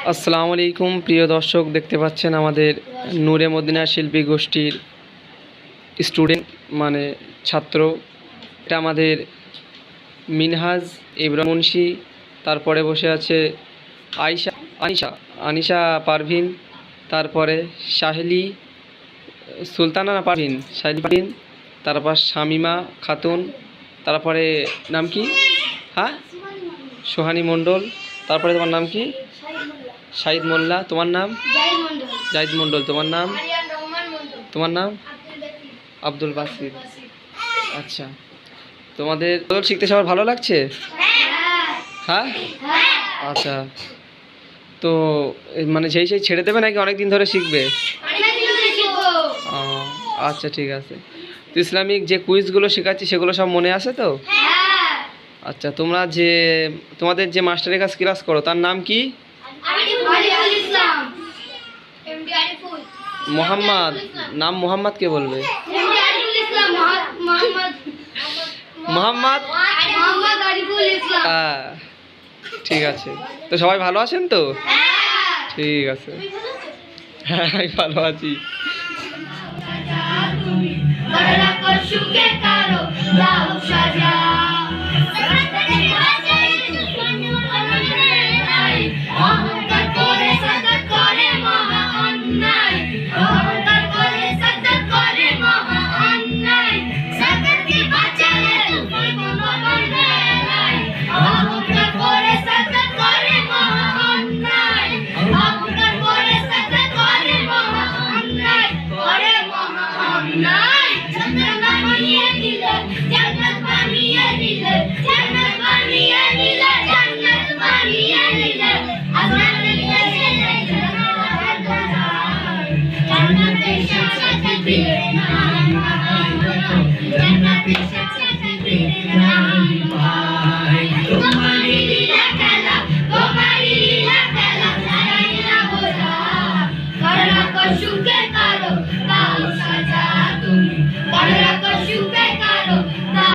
আসসালামু আলাইকুম প্রিয় দর্শক, দেখতে পাচ্ছেন আমাদের নূরে মদিনা শিল্পী গোষ্ঠীর স্টুডেন্ট মানে ছাত্র। এটা আমাদের মিনহাজ ইব্রাহিম মুন্সি, তারপরে বসে আছে আয়শা আনিশা আনিশা পারভিন, তারপরে সাহেলি সুলতানা পারভিন সাহেলি পারভিন, তারপর শামিমা খাতুন, তারপরে নাম কি? হ্যাঁ, সোহানি মণ্ডল। তারপরে তোমার নাম কি? শাহিদ মোল্লা। তোমার নাম? জাহিদ মণ্ডল। তোমার নাম? তোমার নাম? আব্দুল বাসির। আচ্ছা, তোমাদের শিখতে সবার ভালো লাগছে? হ্যাঁ, আচ্ছা। তো মানে সেই ছেড়ে দেবে নাকি অনেক দিন ধরে শিখবে? আচ্ছা, ঠিক আছে। তো ইসলামিক যে কুইজগুলো শেখাচ্ছি সেগুলো সব মনে আছে তো? আচ্ছা, তোমাদের যে মাস্টারের কাছে ক্লাস করো তার নাম কি? মোহাম্মদ। নাম মোহাম্মদ কে বলবে? মোহাম্মদ। হ্যাঁ, ঠিক আছে। তো সবাই ভালো আছেন তো? ঠিক আছে, হ্যাঁ আমি ভালো আছি। Jannati